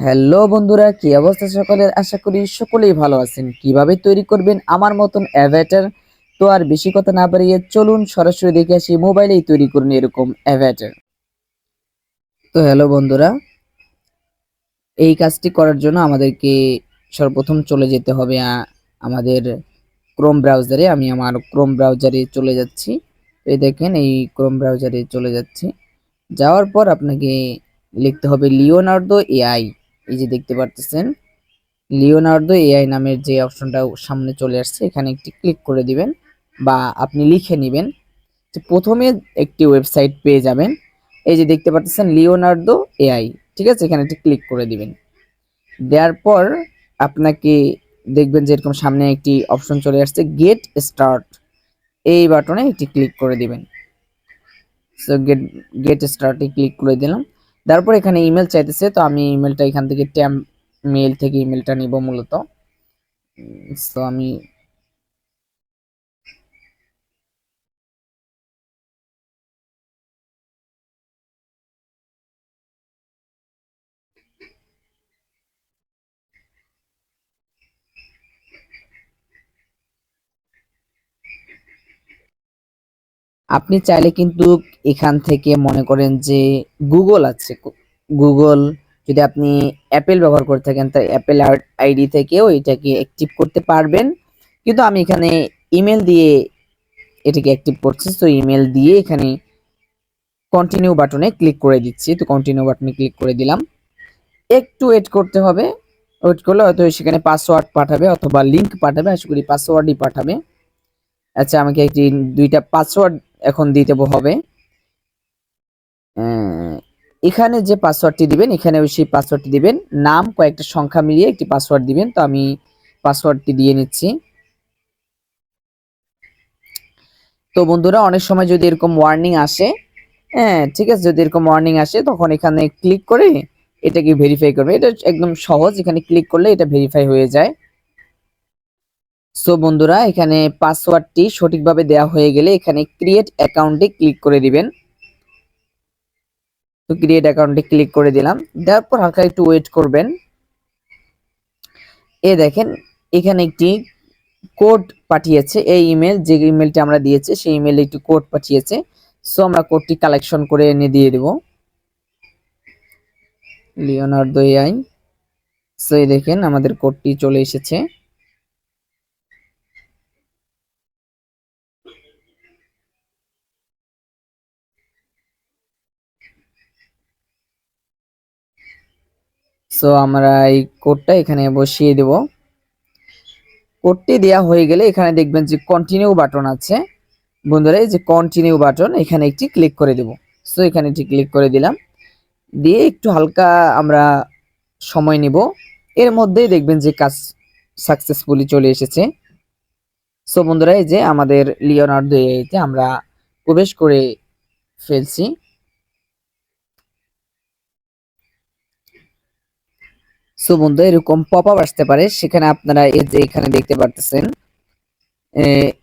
Hello বন্ধুরা, কি অবস্থা সকলের? আশা করি সকলেই ভালো আছেন। কিভাবে তৈরি করবেন আমার মতন অ্যাভাটার? তো আর বেশি কথা না বাড়িয়ে চলুন সরাসরি দেখে আসি। মোবাইলেই তৈরি করুন এরকম অ্যাভাটার। তো হ্যালো বন্ধুরা, এই কাজটি করার জন্য আমাদেরকে সর্বপ্রথম চলে যেতে হবে আমাদের ক্রোম ব্রাউজারে। আমি আমার ক্রোম ব্রাউজারে চলে যাচ্ছি। এই দেখেন, এই ক্রোম ব্রাউজারে চলে যাচ্ছি। যাওয়ার পর আপনাকে লিখতে হবে লিওনার্দো এআই। এই যে দেখতে পারতেছেন, লিওনার্দো এআই নামের যে অপশনটা সামনে চলে আসছে, এখানে একটি ক্লিক করে দিবেন বা আপনি লিখে নেবেন। যে প্রথমে একটি ওয়েবসাইট পেয়ে যাবেন, এই যে দেখতে পাচ্ছেন লিওনার্দো এআই। ঠিক আছে, এখানে একটি ক্লিক করে দিবেন। দেওয়ার পর আপনাকে দেখবেন যে এরকম সামনে একটি অপশন চলে আসছে গেট স্টার্ট। এই বাটনে একটি ক্লিক করে দিবেন। সো গেট গেট স্টার্টে ক্লিক করে দিলাম। তারপর এখানে ইমেল চাইতেছে, তো আমি ইমেলটা এখান থেকে ট্যাম্প মেল থেকে ইমেলটা নিব মূলত। সো আমি আপনি চাইলে কিন্তু এখান থেকে মনে করেন যে গুগল আছে, গুগল যদি আপনি অ্যাপেল ব্যবহার করে থাকেন তাই অ্যাপেল আইডি থেকেও এটাকে অ্যাক্টিভ করতে পারবেন। কিন্তু আমি এখানে ইমেল দিয়ে এটাকে অ্যাক্টিভ করছি। তো ইমেল দিয়ে এখানে কন্টিনিউ বাটনে ক্লিক করে দিচ্ছি। তো কন্টিনিউ বাটনে ক্লিক করে দিলাম। একটু ওয়েট করতে হবে। ওয়েট করলে হয়তো সেখানে পাসওয়ার্ড পাঠাবে অথবা লিংক পাঠাবে। আশা করি পাসওয়ার্ডই পাঠাবে। আচ্ছা, আমাকে একটি দুইটা পাসওয়ার্ড এখন দিতে হবে। এখানে যে পাসওয়ার্ডটি দিবেন, এখানে সেই পাসওয়ার্ডটি দিবেন। নাম কয়েকটা সংখ্যা মিলিয়ে একটি পাসওয়ার্ড দিবেন। তো আমি পাসওয়ার্ডটি দিয়ে নিচ্ছি। তো বন্ধুরা, অনেক সময় যদি এরকম ওয়ার্নিং আসে, হ্যাঁ ঠিক আছে, যদি এরকম ওয়ার্নিং আসে তখন এখানে ক্লিক করে এটাকে ভেরিফাই করবে। এটা একদম সহজ, এখানে ক্লিক করলে এটা ভেরিফাই হয়ে যায়। সো বন্ধুরা, এখানে পাসওয়ার্ডটি সঠিকভাবে দেওয়া হয়ে গেলে এখানে ক্রিয়েট অ্যাকাউন্টে ক্লিক করে দিবেন। তো ক্রিয়েট অ্যাকাউন্টে ক্লিক করে দিলাম। দেওয়ার পর হালকা একটু ওয়েট করবেন। দেখেন এখানে একটি কোড পাঠিয়েছে। এই ইমেল, যে ইমেলটি আমরা দিয়েছি সেই ইমেলে একটি কোড পাঠিয়েছে। সো আমরা কোডটি কালেকশন করে এনে দিয়ে দেব লিওনার্দো এআই। সো এই দেখেন আমাদের কোডটি চলে এসেছে। সো আমরা এই কোডটা এখানে বসিয়ে দেব। কোডটি দেওয়া হয়ে গেলে এখানে দেখবেন যে কন্টিনিউ বাটন আছে। বন্ধুরা, এই যে কন্টিনিউ বাটন, এখানে একটি ক্লিক করে দেব। সো এখানে একটি ক্লিক করে দিলাম। দিয়ে একটু হালকা আমরা সময় নিব। এর মধ্যেই দেখবেন যে কাজ সাকসেসফুলি চলে এসেছে। সো বন্ধুরা, এই যে আমাদের লিওনার্দো এআইতে আমরা প্রবেশ করে ফেলছি। সো বন্ধুরা, এরকম পপ আপ আসতে পারে, সেখানে আপনারা এই যে এখানে দেখতে পারতেছেন,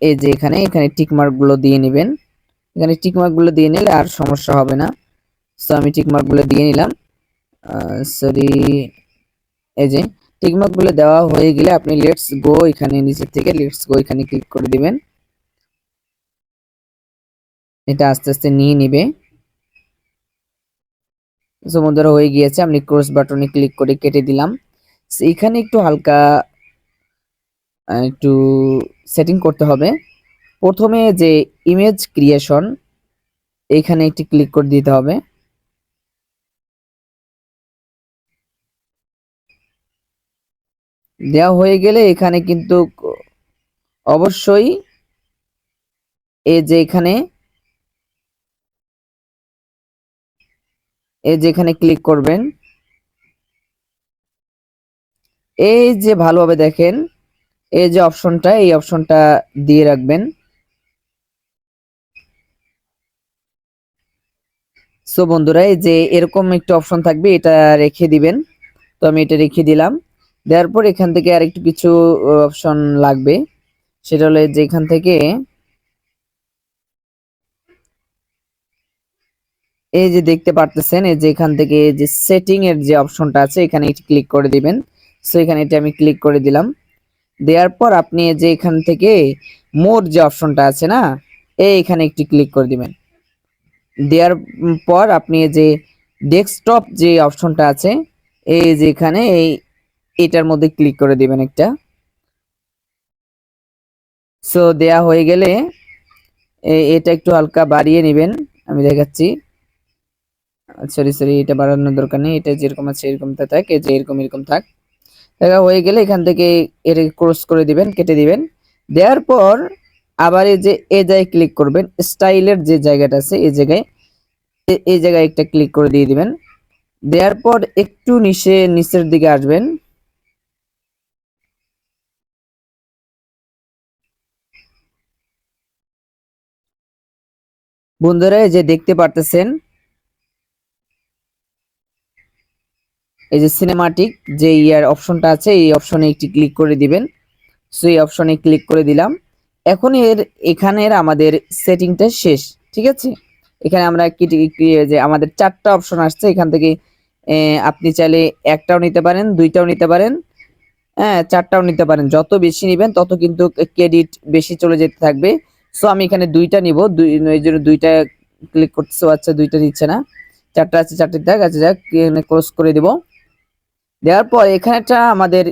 এই যে এখানে এখানে টিক মার্ক গুলো দিয়ে নেবেন। এখানে টিক মার্ক গুলো দিয়ে নিলে আর সমস্যা হবে না। সো আমি টিক মার্ক গুলো দিয়ে নিলাম। সরি, এই যে টিক মার্ক গুলো দেওয়া হয়ে গেলে আপনি লেটস গো, এখানে নিচে থেকে লেটস গো এখানে ক্লিক করে দিবেন। এটা আস্তে আস্তে নিয়ে নিবে। সো বন্ধুরা, হয়ে গিয়েছে। আমি ক্রস বাটনে ক্লিক করে কেটে দিলাম। এখানে একটু হালকা একটু সেটিং করতে হবে। প্রথমে যে ইমেজ ক্রিয়েশন, এখানে একটি ক্লিক করে দিতে হবে। দেওয়া হয়ে গেলে এখানে কিন্তু অবশ্যই এই যে এখানে এখানে ক্লিক করবেন। এই যে ভালোভাবে দেখেন, এই যে অপশনটা, এই অপশনটা দিয়ে রাখবেন। সো বন্ধুরা, এই যে এরকম একটা অপশন থাকবে, এটা রেখে দিবেন। তো আমি এটা রেখে দিলাম। দেওয়ার পর এখান থেকে আরেকটু কিছু অপশন লাগবে। সেটা হলো যে এখান থেকে এই যে দেখতে পারতেছেন, এই যে এখান থেকে এই যে সেটিং এর যে অপশনটা আছে এখানে ক্লিক করে দিবেন। সো এখানে এটা আমি ক্লিক করে দিলাম। দেওয়ার পর আপনি এই যে এখান থেকে মোর যে অপশনটা আছে না, এইখানে একটি ক্লিক করে দিবেন। দেওয়ার পর আপনি এই যে ডেস্কটপ যে অপশনটা আছে এই যে এখানে এটার মধ্যে ক্লিক করে দিবেন একটা। সো দেয়া হয়ে গেলে এটা একটু হালকা বাড়িয়ে নেবেন, আমি দেখাচ্ছি। সরি সরি, এটা বাড়ানোর দরকার নেই, এটা যেরকম আছে এরকম থাক, এই যে এরকম এরকম থাক। দেখা হয়ে গেলে এখান থেকে এর ক্রস করে দিবেন, কেটে দিবেন। দেওয়ার পর আবার এই যে এই জায়গায় ক্লিক করবেন, স্টাইলের যে জায়গাটা আছে এই জায়গায়, এই জায়গায় একটা ক্লিক করে দিয়ে দিবেন। দেওয়ার পর একটু নিচের দিকে আসবেন। বন্ধুরা এই যে দেখতে পারতেছেন, এই যে সিনেমাটিক যে ইয়ার অপশনটা আছে এই অপশনে একটি ক্লিক করে দিবেন। সো এই অপশনে ক্লিক করে দিলাম। এখন এখানের আমাদের সেটিংটা শেষ, ঠিক আছে। এখানে আমরা যে আমাদের 4টা অপশন আসছে, এখান থেকে আপনি চাইলে একটাও নিতে পারেন, দুইটাও নিতে পারেন, হ্যাঁ 4টাও নিতে পারেন। যত বেশি নেবেন তত কিন্তু ক্রেডিট বেশি চলে যেতে থাকবে। সো আমি এখানে দুইটা নিব, এই জন্য দুইটা ক্লিক করতেছি। আচ্ছা দুইটা দিচ্ছে না, 4টা আছে, 4টি থাক। আচ্ছা যাক, ক্লোজ করে দিব। দেওয়ার পর এখানেটা আমাদের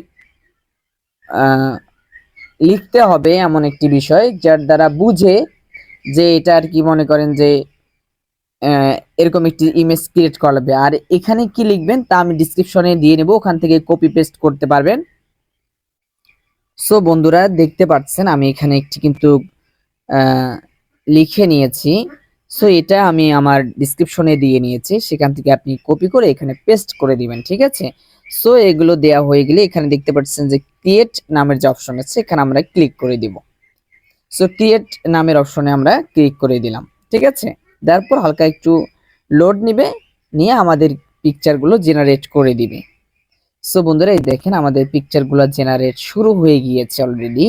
লিখতে হবে এমন একটি বিষয় যার দ্বারা বুঝে যে এটা আর কি, মনে করেন যে এরকম একটি ইমেজ ক্রিয়েট করা লাগবে। আর এখানে কি লিখবেন তা আমি ডিসক্রিপশনে দিয়ে নেব, ওখান থেকে কপি পেস্ট করতে পারবেন। সো বন্ধুরা দেখতে পাচ্ছেন আমি এখানে একটি কিন্তু লিখে নিয়েছি। সো এটা আমি আমার ডিসক্রিপশনে দিয়ে নিয়েছি, সেখান থেকে আপনি কপি করে এখানে পেস্ট করে দিবেন, ঠিক আছে। সো এগুলো দেয়া হয়ে গেলে এখানে দেখতে পাচ্ছেন যে ক্রিয়েট নামের যে অপশন আছে এখানে আমরা ক্লিক করে দিব। সো ক্রিয়েট নামের অপশনে আমরা ক্লিক করে দিলাম, ঠিক আছে। তারপর হালকা একটু লোড নিবে, নিয়ে আমাদের পিকচারগুলো জেনারেট করে দিবে। সো বন্ধুরা এই দেখেন আমাদের পিকচারগুলো জেনারেট শুরু হয়ে গিয়েছে অলরেডি।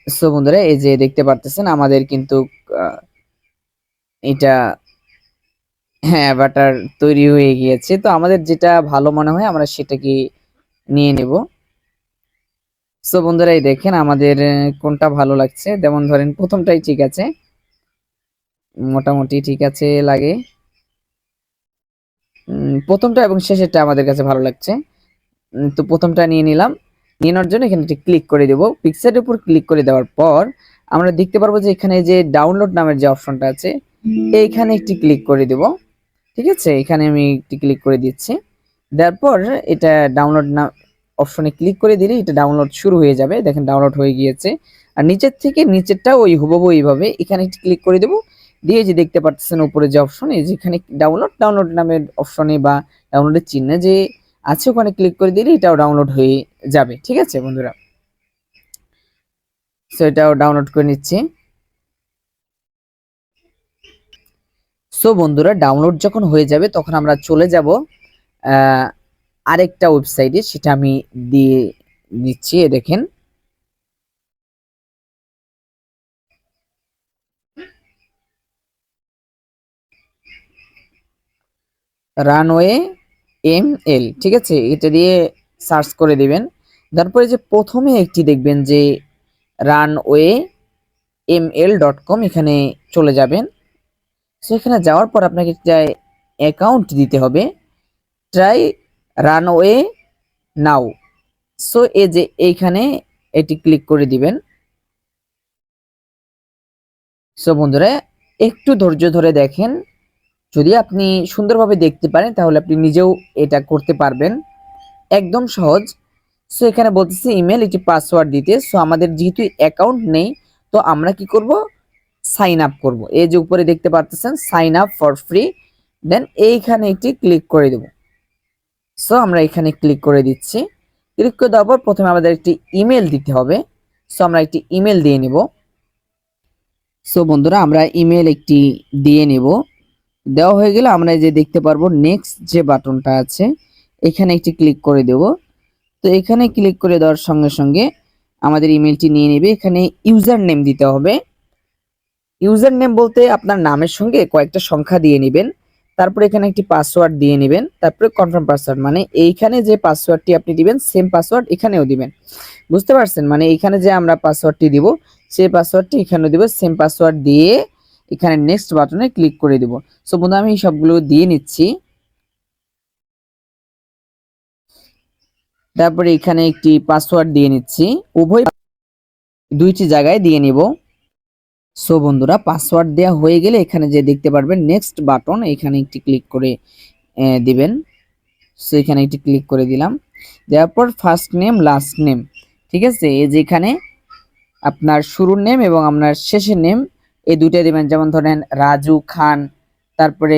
সো বন্ধুরা এই যে দেখতে পারতেছেন আমাদের কিন্তু এটা, হ্যাঁ অ্যাভাটার তৈরি হয়ে গিয়েছে। তো আমাদের যেটা ভালো মনে হয় আমরা সেটাকে নিয়ে নেব। সো বন্ধুরা এই দেখেন আমাদের কোনটা ভালো লাগছে, যেমন ধরেন প্রথমটাই ঠিক আছে, মোটামুটি ঠিক আছে লাগে। প্রথমটা এবং শেষেরটা আমাদের কাছে ভালো লাগছে। তো প্রথমটা নিয়ে নিলাম। নিয়ে নেওয়ার জন্য এখানে ক্লিক করে দেব। পিকচারের উপর ক্লিক করে দেওয়ার পর আমরা দেখতে পারবো যে এখানে যে ডাউনলোড নামের যে অপশনটা আছে এইখানে একটি ক্লিক করে দেব, ঠিক আছে। এখানে আমি একটি ক্লিক করে দিচ্ছি। দেওয়ার পর এটা ডাউনলোড না অপশনে ক্লিক করে দিলে এটা ডাউনলোড শুরু হয়ে যাবে। দেখেন ডাউনলোড হয়ে গিয়েছে। আর নিচের থেকে নিচেরটা ওই হুবহু এইভাবে এখানে একটি ক্লিক করে দেব। দিয়ে যে দেখতে পাচ্ছেন উপরে যে অপশন, এই যেখানে ডাউনলোড নামের অপশনে বা ডাউনলোডের চিহ্নে যে আছে ওখানে ক্লিক করে দিলে এটাও ডাউনলোড হয়ে যাবে, ঠিক আছে বন্ধুরা। সো এটাও ডাউনলোড করে নিচ্ছি। সো বন্ধুরা ডাউনলোড যখন হয়ে যাবে তখন আমরা চলে যাব আরেকটা ওয়েবসাইটে, সেটা আমি দিয়ে দিচ্ছি। দেখেন রানওয়ে ML, ঠিক আছে, এটা দিয়ে সার্চ করে দিবেন। তারপরে যে প্রথমে একটি দেখবেন যে runwayml.com, এখানে চলে যাবেন। সেখানে যাওয়ার পর আপনাকে একটা অ্যাকাউন্ট দিতে হবে, ট্রাই রানওয়ে নাও। সো এই যে এইখানে এটি ক্লিক করে দিবেন। সো বন্ধুরা একটু ধৈর্য ধরে দেখেন, যদি আপনি সুন্দরভাবে দেখতে পারেন তাহলে আপনি নিজেও এটা করতে পারবেন, একদম সহজ। সো এখানে বলতেছি ইমেল একটি পাসওয়ার্ড দিতে। সো আমাদের যেহেতু অ্যাকাউন্ট নেই তো আমরা কি করব, সাইন আপ করব। এই যে উপরে দেখতে পাচ্ছেন সাইন আপ ফর ফ্রি, দেন এইখানে একটি ক্লিক করে দেব। সো আমরা এখানে ক্লিক করে দিচ্ছি। ক্লিক করে দেওয়ার পর প্রথমে আমাদের একটি ইমেল দিতে হবে। সো আমরা একটি ইমেল দিয়ে নিব। সো বন্ধুরা আমরা ইমেল একটি দিয়ে নিব। দেওয়া হয়ে গেলে আমরা যে দেখতে পারবো নেক্সট যে বাটনটা আছে এখানে একটি ক্লিক করে দেব। তো এখানে ক্লিক করে দেওয়ার সঙ্গে সঙ্গে আমাদের ইমেলটি নিয়ে নেবে। এখানে ইউজার নেম দিতে হবে। ইউজার নেম বলতে আপনার নামের সঙ্গে কয়েকটা সংখ্যা দিয়ে নেবেন। তারপরে এখানে একটি পাসওয়ার্ড দিয়ে নেবেন। তারপরে কনফার্ম পাসওয়ার্ড, মানে এইখানে যে পাসওয়ার্ডটি আপনি দিবেন সেম পাসওয়ার্ড এখানেও দিবেন। বুঝতে পারছেন? মানে এইখানে যে আমরা পাসওয়ার্ডটি দিব সেই পাসওয়ার্ডটি এখানেও দিব। সেম পাসওয়ার্ড দিয়ে এখানে নেক্সট বাটনে ক্লিক করে দিব। সো বন্ধু আমি সবগুলো দিয়ে নিচ্ছি। তারপরে এখানে একটি পাসওয়ার্ড দিয়ে নিচ্ছি, উভয় দুইটি জায়গায় দিয়ে নিব। সো বন্ধুরা পাসওয়ার্ড দেওয়া হয়ে গেলে এখানে যে দেখতে পারবেন নেক্সট বাটন, এখানে একটি ক্লিক করে দিবেন। সো এখানে একটি ক্লিক করে দিলাম। দেওয়ার পর ফার্স্ট নেম লাস্ট নেম, ঠিক আছে, এই যে এখানে আপনার শুরুর নেম এবং আপনার শেষের নেম এই দুইটাই দিবেন। যেমন ধরেন রাজু খান, তারপরে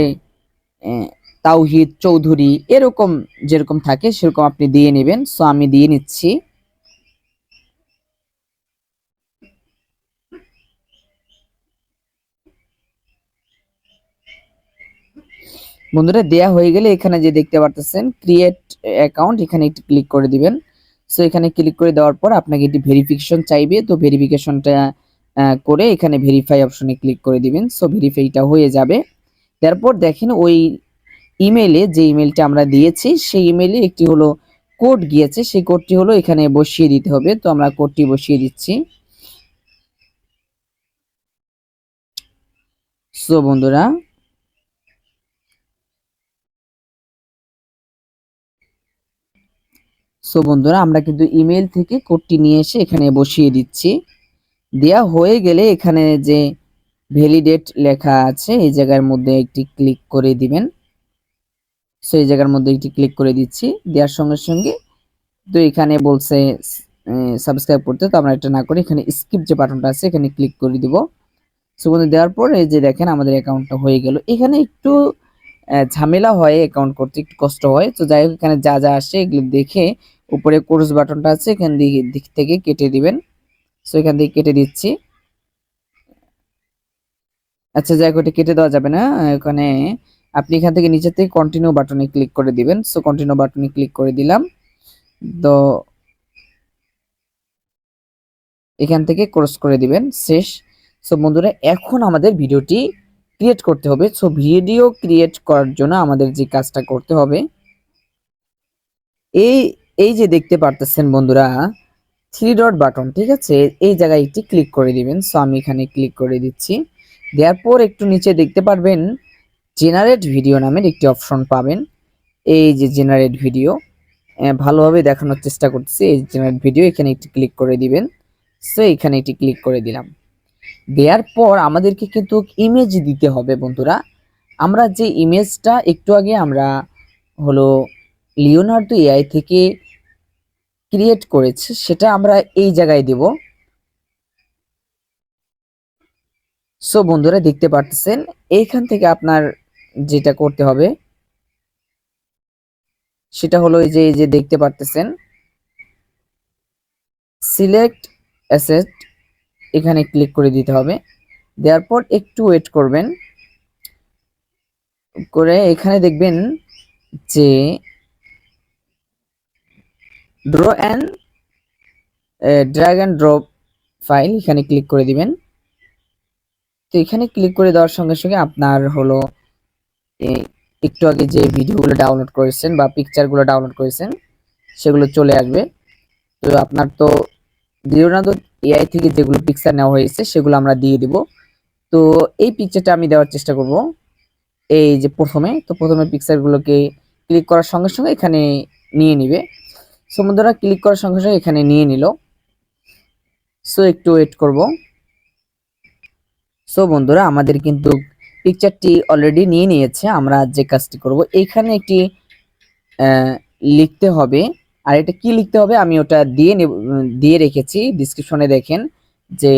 তাওহিদ চৌধুরী, এরকম যেরকম থাকে সেরকম আপনি দিয়ে নেবেন। সো আমি দিয়ে নিচ্ছি। বন্ধুরা দেয়া হয়ে গেলে এখানে যে দেখতে পারতেছেন ক্রিয়েট অ্যাকাউন্ট, এখানে একটু ক্লিক করে দিবেন। সো এখানে ক্লিক করে দেওয়ার পর আপনাকে একটি ভেরিফিকেশন চাইবে, তো ভেরিফিকেশনটা করে এখানে ভেরিফাই অপশনে ক্লিক করে দিবেন। সো ভেরিফাইটা হয়ে যাবে। তারপর দেখেন ওই ইমেইলে যে ইমেলটা আমরা দিয়েছি সেই ইমেইলে একটি হলো কোড গিয়েছে, সেই কোডটি হলো এখানে বসিয়ে দিতে হবে। তো আমরা কোডটি বসিয়ে দিচ্ছি। সো বন্ধুরা আমরা কিন্তু ইমেল থেকে কোডটি নিয়ে এসে এখানে বসিয়ে দিচ্ছি। দেয়া হয়ে গেলে এখানে যে ভ্যালিডেট লেখা আছে এই জায়গার মধ্যে একটি ক্লিক করে দিবেন। সো এই জায়গার মধ্যে একটি ক্লিক করে দিচ্ছি। দেওয়ার সঙ্গে সঙ্গে তো এখানে বলছে সাবস্ক্রাইব করতে, তো আমরা এটা না করে এখানে স্কিপ যে বাটনটা আছে এখানে ক্লিক করে দিব। সো বন্ধু দেওয়ার পর এই যে দেখেন আমাদের অ্যাকাউন্টটা হয়ে গেল। এখানে একটু ঝামেলা হয়, অ্যাকাউন্ট করতে একটু কষ্ট হয়। তো যাই হোক এখানে যা যা আসে এগুলো দেখে উপরে কোর্স বাটনটা আছে এখান দিক থেকে কেটে দিবেন। সো এখান থেকে কেটে দিচ্ছি। আচ্ছা যাই হোক এটা কেটে দেওয়া যাবে না, এখানে আপনি এখান থেকে নিচে থেকে কন্টিনিউ বাটনে ক্লিক করে দিবেন। সো কন্টিনিউ বাটনে ক্লিক করে দিলাম। তো এখান থেকে ক্রস করে দিবেন, শেষ। সো বন্ধুরা এখন আমাদের ভিডিওটি ক্রিয়েট করতে হবে। সো ভিডিও ক্রিয়েট করার জন্য আমাদের যে কাজটা করতে হবে, এই এই যে দেখতে পারতেছেন বন্ধুরা থ্রি ডট বাটন, ঠিক আছে, এই জায়গায় একটি ক্লিক করে দিবেন। সো আমি এখানে ক্লিক করে দিচ্ছি। দেওয়ার পর একটু নিচে দেখতে পারবেন জেনারেট ভিডিও নামের একটি অপশন পাবেন। এই যে জেনারেট ভিডিও, ভালোভাবে দেখানোর চেষ্টা করতেছি। এই জেনারেট ভিডিও এখানে একটি ক্লিক করে দিবেন। সো এখানে একটি ক্লিক করে দিলাম। দেওয়ার পর আমাদেরকে কিন্তু ইমেজ দিতে হবে বন্ধুরা। আমরা যে ইমেজটা একটু আগে আমরা হলো লিওনার্দো এআই থেকে ক্রিয়েট করেছি সেটা আমরা এই জায়গায় দেব। সো বন্ধুরা দেখতে পারতেছেন এইখান থেকে আপনার যেটা করতে হবে সেটা হলো এই যে দেখতে পারতেছেন সিলেক্ট অ্যাসেট, এখানে ক্লিক করে দিতে হবে। দেওয়ার পর একটু ওয়েট করবেন, করে এখানে দেখবেন যে draw and drag and drop file, এখানে ক্লিক করে দিবেন। তো এখানে ক্লিক করে দেওয়ার সঙ্গে সঙ্গে আপনার হলো একটু আগে যে ভিডিওগুলো ডাউনলোড করেছেন বা পিকচারগুলো ডাউনলোড করেছেন সেগুলো চলে আসবে। তো আপনার তো লিওনার্দো এআই থেকে যেগুলো পিকচার নেওয়া হয়েছে সেগুলো আমরা দিয়ে দিব। তো এই পিকচারটা আমি দেওয়ার চেষ্টা করব। এই যে প্রথমে পিকচারগুলোকে ক্লিক করার সঙ্গে সঙ্গে এখানে নিয়ে নিবে। সো বন্ধুরা ক্লিক করার সঙ্গে সঙ্গে এখানে নিয়ে নিল। সো একটু ওয়েট করব। সো বন্ধুরা আমাদের কিন্তু পিকচারটি অলরেডি নিয়ে নিয়েছে। আমরা যে কাজটি করব এখানে একটি লিখতে হবে। আর এটা কি লিখতে হবে আমি ওটা দিয়ে রেখেছি ডিসক্রিপশনে, দেখেন যে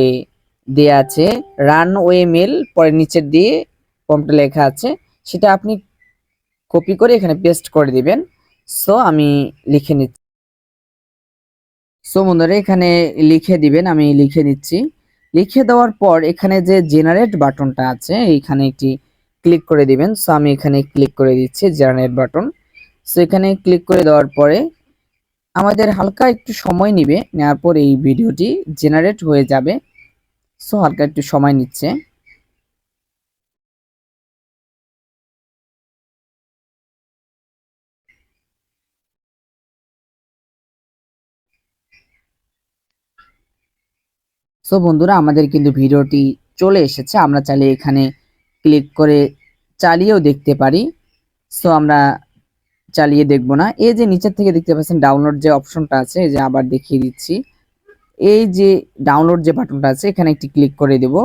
দেয়া আছে রানওয়ে মেল, পরে নিচের দিয়ে প্রম্পটে লেখা আছে, সেটা আপনি কপি করে এখানে পেস্ট করে দিবেন। সো আমি লিখে নিচ্ছি। সো বন্ধুরা এখানে লিখে দিবেন, আমি লিখে নিচ্ছি। লিখে দেওয়ার পর এখানে যে জেনারেট বাটনটা আছে এখানে একটি ক্লিক করে দিবেন। সো আমি এখানে ক্লিক করে দিচ্ছি জেনারেট বাটন। সো এখানে ক্লিক করে দেওয়ার পরে আমাদের হালকা একটু সময় নেবে, নেওয়ার পর এই ভিডিওটি জেনারেট হয়ে যাবে। সো হালকা একটু সময় নিচ্ছে। সো বন্ধুরা, আমাদের কিন্তু ভিডিওটি চলে এসেছে। আমরা চাইলে এখানে ক্লিক করে চালিয়েও দেখতে পারি। সো আমরা চালিয়ে দেখব না। এই যে নিচের থেকে দেখতে পাচ্ছেন ডাউনলোড যে অপশনটা আছে, এই যে আবার দেখিয়ে দিচ্ছি, এই যে ডাউনলোড যে বাটনটা আছে এখানে একটি ক্লিক করে দেব।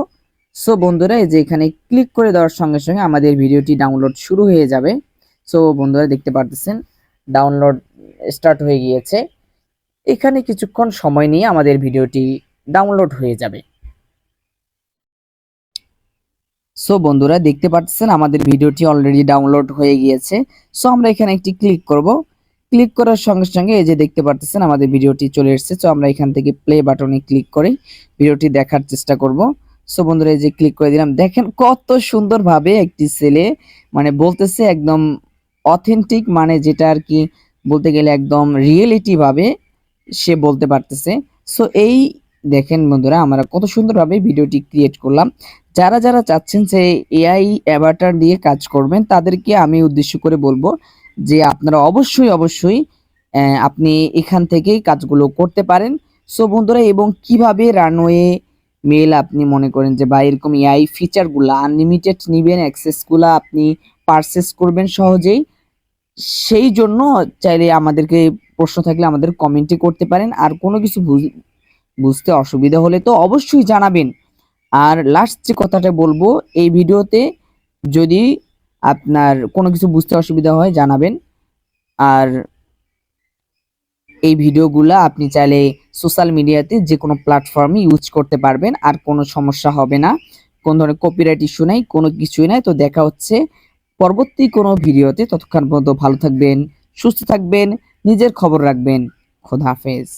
সো বন্ধুরা, এই যে এখানে ক্লিক করে দেওয়ার সঙ্গে সঙ্গে আমাদের ভিডিওটি ডাউনলোড শুরু হয়ে যাবে। সো বন্ধুরা দেখতে পারতেছেন ডাউনলোড স্টার্ট হয়ে গিয়েছে। এখানে কিছুক্ষণ সময় নিয়ে আমাদের ভিডিওটি ডাউনলোড হয়ে যাবে। সো বন্ধুরা দেখতে পাচ্ছেন আমাদের ভিডিওটি অলরেডি ডাউনলোড হয়ে গিয়েছে। সো আমরা এখানে একটি ক্লিক করব। ক্লিক করার সঙ্গে সঙ্গে এই যে দেখতে পাচ্ছেন আমাদের ভিডিওটি চলে এসেছে। সো আমরা এখান থেকে প্লে বাটনে ক্লিক করে ভিডিওটি দেখার চেষ্টা করব। সো বন্ধুরা এই যে ক্লিক করে দিলাম, দেখেন কত সুন্দরভাবে একটি ছেলে মানে বলতেছে একদম অথেন্টিক, মানে যেটা আর কি বলতে গেলে একদম রিয়েলিটি ভাবে সে বলতে পারতেছে। সো এই দেখেন বন্ধুরা, আমরা কত সুন্দরভাবে ভিডিওটি ক্রিয়েট করলাম। যারা যারা চাচ্ছেন যে এআই অ্যাভাটার দিয়ে কাজ করবেন, তাদেরকে আমি উদ্দেশ্য করে বলবো যে আপনারা অবশ্যই অবশ্যই আপনি এখান থেকেই কাজগুলো করতে পারেন। সো বন্ধুরা, এবং কিভাবে রানওয়ে মেল আপনি মনে করেন যে বা এরকম এআই ফিচারগুলো আনলিমিটেড নিবেন, অ্যাক্সেসগুলো আপনি পারচেস করবেন সহজেই, সেই জন্য চাইলে আমাদেরকে প্রশ্ন থাকলে আমাদের কমেন্টে করতে পারেন। আর কোনো কিছু বুঝতে অসুবিধা হলে তো অবশ্যই জানাবেন। আর লাস্ট যে কথাটা বলবো, এই ভিডিওতে যদি আপনার কোনো কিছু বুঝতে অসুবিধা হয় জানাবেন। আর এই ভিডিওগুলা আপনি চাইলে সোশ্যাল মিডিয়াতে যে কোনো প্ল্যাটফর্মে ইউজ করতে পারবেন, আর কোনো সমস্যা হবে না, কোনো ধরনের কপিরাইট ইস্যু নাই, কোনো কিছুই নাই। তো দেখা হচ্ছে পরবর্তী কোনো ভিডিওতে। ততক্ষণ পর্যন্ত ভালো থাকবেন, সুস্থ থাকবেন, নিজের খবর রাখবেন। খোদা হাফেজ।